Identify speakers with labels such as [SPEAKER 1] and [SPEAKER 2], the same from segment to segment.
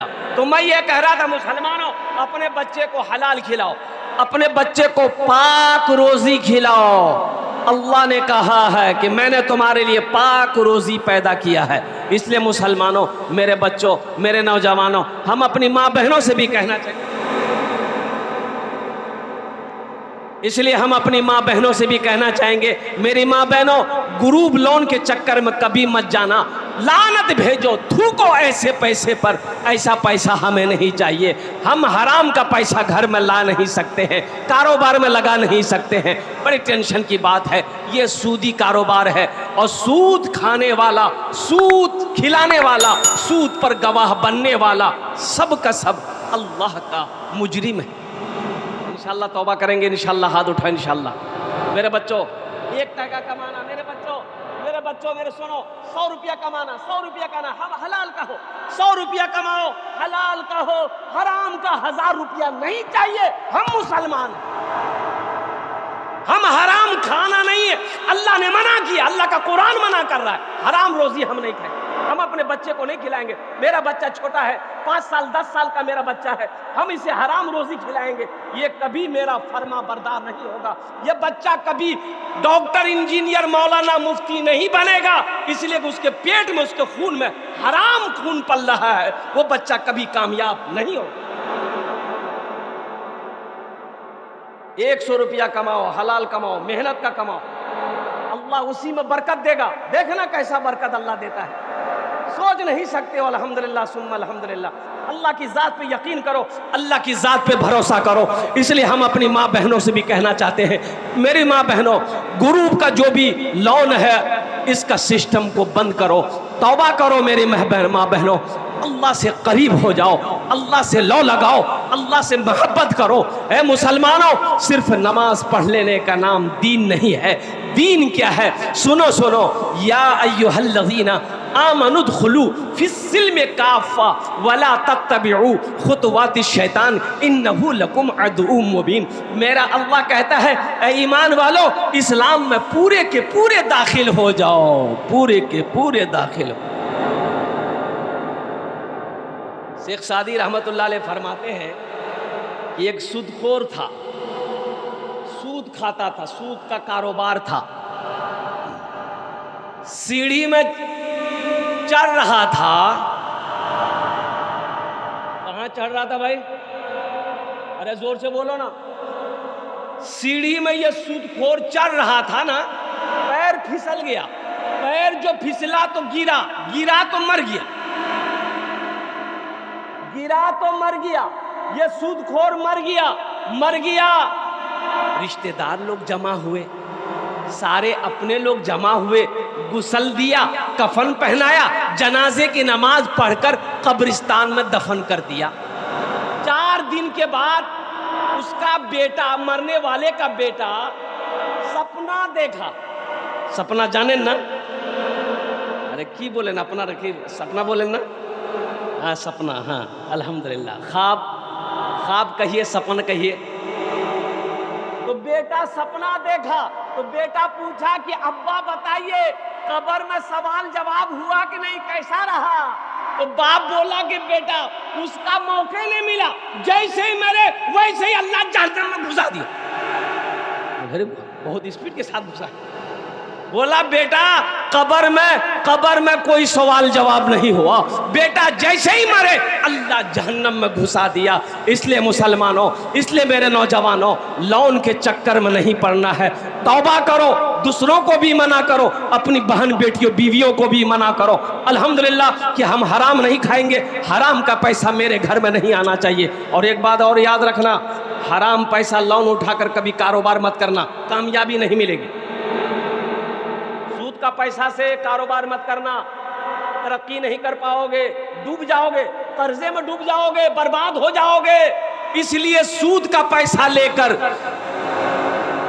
[SPEAKER 1] तो मैं ये कह रहा था मुसलमानों, अपने बच्चे को हलाल खिलाओ, अपने बच्चे को पाक रोजी खिलाओ। अल्लाह ने कहा है कि मैंने तुम्हारे लिए पाक रोजी पैदा किया है। इसलिए मुसलमानों, मेरे बच्चों, मेरे नौजवानों, हम अपनी माँ बहनों से भी कहना चाहिए, इसलिए हम अपनी माँ बहनों से भी कहना चाहेंगे, मेरी माँ बहनों, ग्रुप लोन के चक्कर में कभी मत जाना। लानत भेजो, थूको ऐसे पैसे पर, ऐसा पैसा हमें नहीं चाहिए। हम हराम का पैसा घर में ला नहीं सकते हैं, कारोबार में लगा नहीं सकते हैं। बड़ी टेंशन की बात है, ये सूदी कारोबार है और सूद खाने वाला, सूद खिलाने वाला, सूद पर गवाह बनने वाला सब का सब अल्लाह का मुजरिम है। इंशाअल्लाह तौबा करेंगे, इंशाअल्लाह हाथ उठाएं इंशाअल्लाह। मेरे बच्चों, 1 टका कमाना, मेरे बच्चों मेरे सुनो, 100 रुपया कमाना, 100 रुपया का ना, हम हलाल का हो, 100 रुपया कमाओ, हलाल का हो, हराम का 1000 रुपया नहीं चाहिए। हम मुसलमान हैं, हम हराम खाना नहीं है, अल्लाह ने मना किया, अल्लाह का कुरान मना कर रहा है, हराम रोजी हम नहीं खाएंगे, हम अपने बच्चे को नहीं खिलाएंगे। मेरा बच्चा छोटा है, 5 साल 10 साल का मेरा बच्चा है, हम इसे हराम रोजी खिलाएंगे, ये कभी मेरा फर्मा बरदार नहीं होगा। ये बच्चा कभी डॉक्टर, इंजीनियर, मौलाना, मुफ्ती नहीं बनेगा, इसलिए कि उसके पेट में, उसके खून में हराम खून पल रहा है, वो बच्चा कभी कामयाब नहीं होगा। 100 रुपया कमाओ, हलाल कमाओ, मेहनत का कमाओ, अल्लाह उसी में बरकत देगा। देखना कैसा बरकत अल्लाह देता है, सोच नहीं सकते हो। अल्हम्दुलिल्लाह सुम्मा अल्हम्दुलिल्लाह। अल्लाह की ज़ात पे यकीन करो, अल्लाह की ज़ात पे भरोसा करो। इसलिए हम अपनी माँ बहनों से भी कहना चाहते हैं, मेरी माँ बहनों, ग्रुप का जो भी लोन है, इसका सिस्टम को बंद करो, तौबा करो। मेरी माँ बहनों, अल्लाह से करीब हो जाओ, अल्लाह से लौ लगाओ, अल्लाह से मोहब्बत करो। ए मुसलमानों, सिर्फ नमाज पढ़ लेने का नाम दीन नहीं है। दीन क्या है? सुनो सुनो, या अय्युहल्लज़ीना आमनुदखुलू फिस्सिल्मि काफ़ा वला तत्तबिउ खुतवातिश शैतान इन्नहु लकुम अदुव्वुम मुबीन। मेरा अल्लाह कहता है, ए ईमान वालों, इस्लाम में पूरे के पूरे दाखिल हो जाओ, पूरे के पूरे दाखिल हो। शेख सादी रहमतुल्लाह अलैह फरमाते हैं कि एक सूदखोर था, सूद खाता था, सूद का कारोबार था, सीढ़ी में चढ़ रहा था। कहाँ चढ़ रहा था भाई? अरे जोर से बोलो ना। सीढ़ी में ये सूदखोर चढ़ रहा था ना, पैर फिसल गया, पैर जो फिसला तो गिरा, गिरा तो मर गया, गिरा तो मर गया, ये सूदखोर मर गया, मर गया। रिश्तेदार लोग जमा हुए, सारे अपने लोग जमा हुए, गुसल दिया, कफन पहनाया, जनाजे की नमाज पढ़कर कब्रिस्तान में दफन कर दिया। 4 दिन के बाद उसका बेटा, मरने वाले का बेटा, सपना देखा। सपना जाने ना? अरे की बोले ना, अपना रखिए, सपना बोले ना? हाँ सपना, हाँ अल्हम्दुलिल्लाह। ख्वाब, ख्वाब कहिए, सपन कहिए। तो बेटा सपना देखा, तो बेटा पूछा कि अब्बा बताइए, कब्र में सवाल जवाब हुआ कि नहीं, कैसा रहा? तो बाप बोला कि बेटा उसका मौका नहीं मिला, जैसे ही मरे वैसे ही अल्लाह जहन्नम में घुसा दिया। अरे बहुत स्पीड के साथ घुसा। बोला बेटा कब्र में कोई सवाल जवाब नहीं हुआ, बेटा जैसे ही मरे अल्लाह जहन्नम में घुसा दिया। इसलिए मुसलमानों, इसलिए मेरे नौजवानों, लोन के चक्कर में नहीं पड़ना है। तौबा करो, दूसरों को भी मना करो, अपनी बहन बेटियों बीवियों को भी मना करो। अल्हम्दुलिल्लाह कि हम हराम नहीं खाएंगे, हराम का पैसा मेरे घर में नहीं आना चाहिए। और एक बात और याद रखना, हराम पैसा लोन उठाकर कभी कारोबार मत करना, कामयाबी नहीं मिलेगी। का पैसा से कारोबार मत करना, तरक्की नहीं कर पाओगे, डूब जाओगे, कर्जे में डूब जाओगे, बर्बाद हो जाओगे। इसलिए सूद का पैसा लेकर,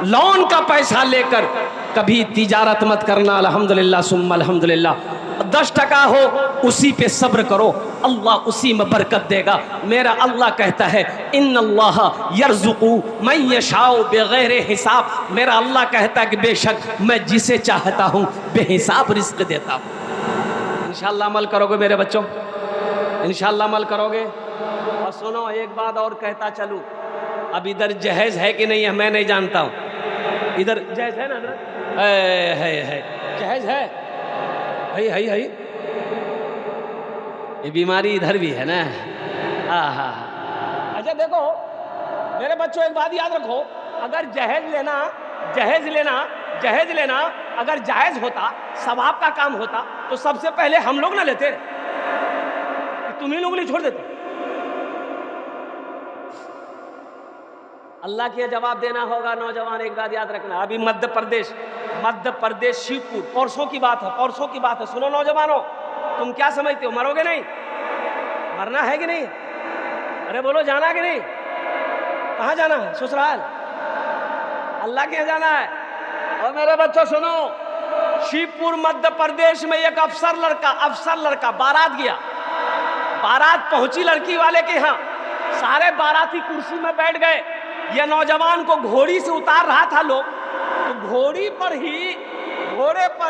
[SPEAKER 1] लोन का पैसा लेकर कभी तिजारत मत करना। अल्हम्दुलिल्लाह सुम्मा अल्हम्दुलिल्लाह। 10 टका हो, उसी पे सब्र करो, अल्लाह उसी में बरकत देगा। मेरा अल्लाह कहता है, इन्नल्लाह यर्ज़ुक़ु मन यशाउ बिग़ैरि हिसाब। मेरा अल्लाह कहता है कि बेशक मैं जिसे चाहता हूँ बेहिसाब रिज़्क़ देता हूँ। इंशाअल्लाह अमल करोगे मेरे बच्चों। इंशाल्लाह अमल करोगे। और सुनो एक बात और कहता चलूं, अब इधर जहेज है कि नहीं है मैं नहीं जानता हूं। इधर जहेज है ना? है जहेज है। ये बीमारी इधर भी है ना। हाँ। अच्छा देखो मेरे बच्चों, एक बात याद रखो, अगर जहेज लेना अगर जायज होता, सवाब का काम होता, तो सबसे पहले हम लोग ना लेते, तुम ही लोग नहीं छोड़ देते। अल्लाह के जवाब देना होगा। नौजवान एक बात याद रखना, अभी मध्य प्रदेश शिवपुर, परसों की बात है। सुनो नौजवानों, तुम क्या समझते हो, मरोगे नहीं? मरना है कि नहीं? अरे बोलो, जाना कि नहीं? कहाँ जाना है? ससुराल, अल्लाह के यहाँ जाना है। और मेरे बच्चों सुनो, शिवपुर मध्य प्रदेश में एक अफसर लड़का बारात गया। बारात पहुंची लड़की वाले के यहाँ, सारे बाराती कुर्सी में बैठ गए। ये नौजवान को घोड़ी से उतार रहा था लोग, तो घोड़े पर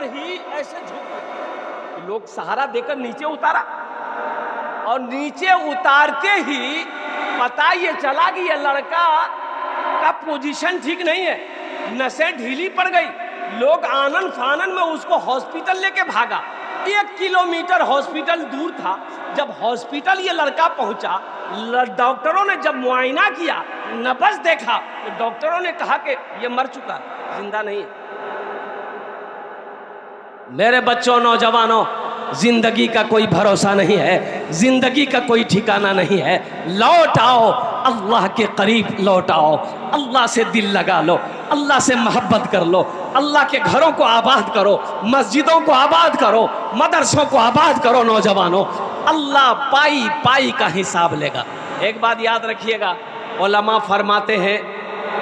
[SPEAKER 1] ही ऐसे झुक गए। लोग सहारा देकर नीचे उतारा, और नीचे उतारते ही पता ये चला कि ये लड़का का पोजीशन ठीक नहीं है, नसें ढीली पड़ गई। लोग आनन फानन में उसको हॉस्पिटल लेके भागा। 1 किलोमीटर हॉस्पिटल दूर था। जब हॉस्पिटल ये लड़का पहुंचा, डॉक्टरों ने जब मुआयना किया, नब्ज देखा, तो डॉक्टरों ने कहा कि ये मर चुका है, जिंदा नहीं है। मेरे बच्चों, नौजवानों, जिंदगी का कोई भरोसा नहीं है, जिंदगी का कोई ठिकाना नहीं है। लौट आओ, अल्लाह के करीब लौट आओ, अल्लाह से दिल लगा लो, अल्लाह से मोहब्बत कर लो, अल्लाह के घरों को आबाद करो, मस्जिदों को आबाद करो, मदरसों को आबाद करो। नौजवानों, अल्लाह पाई का हिसाब लेगा। एक बात याद रखिएगा, उलमा फरमाते हैं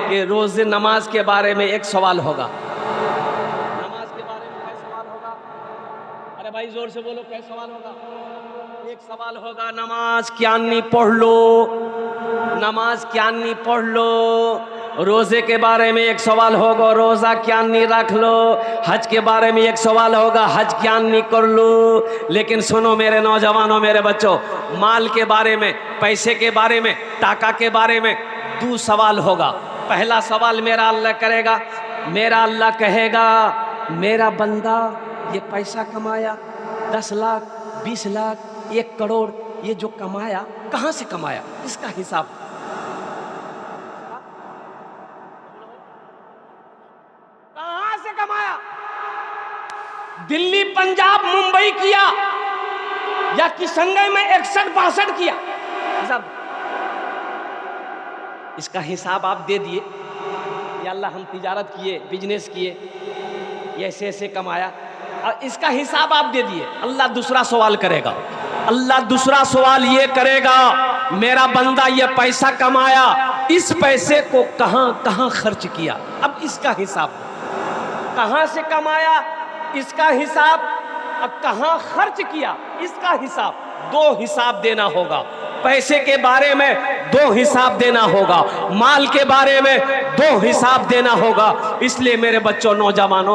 [SPEAKER 1] कि रोज़ नमाज के बारे में एक सवाल होगा। नमाज के बारे में क्या सवाल होगा? अरे भाई जोर से बोलो, क्या सवाल होगा? एक सवाल होगा, नमाज क्या नहीं पढ़ लो, नमाज क्या नहीं पढ़ लो। रोजे के बारे में एक सवाल होगा, रोजा क्या नहीं रख लो। हज के बारे में एक सवाल होगा, हज क्या नहीं कर लो। लेकिन सुनो मेरे नौजवानों, मेरे बच्चों, माल के बारे में, पैसे के बारे में, टाका के बारे में 2 सवाल होगा। पहला सवाल मेरा अल्लाह करेगा। मेरा अल्लाह कहेगा, मेरा बंदा ये पैसा कमाया, 10 लाख, 20 लाख, 1 करोड़, ये जो कमाया कहाँ से कमाया, इसका हिसाब। कहाँ से कमाया? दिल्ली, पंजाब, मुंबई किया या किशनगंज में 61-62 किया? हिसाब, इसका हिसाब आप दे दिए। या अल्लाह हम तिजारत किए, बिजनेस किए, ये ऐसे कमाया, और इसका हिसाब आप दे दिए। अल्लाह दूसरा सवाल करेगा। अल्लाह दूसरा सवाल ये करेगा, मेरा बंदा ये पैसा कमाया, इस पैसे को कहाँ कहाँ खर्च किया। अब इसका हिसाब, कहाँ से कमाया इसका हिसाब, अब कहाँ खर्च किया इसका हिसाब। 2 हिसाब देना होगा। पैसे के बारे में 2 हिसाब देना होगा, माल के बारे में 2 हिसाब देना होगा। इसलिए मेरे बच्चों, नौजवानों,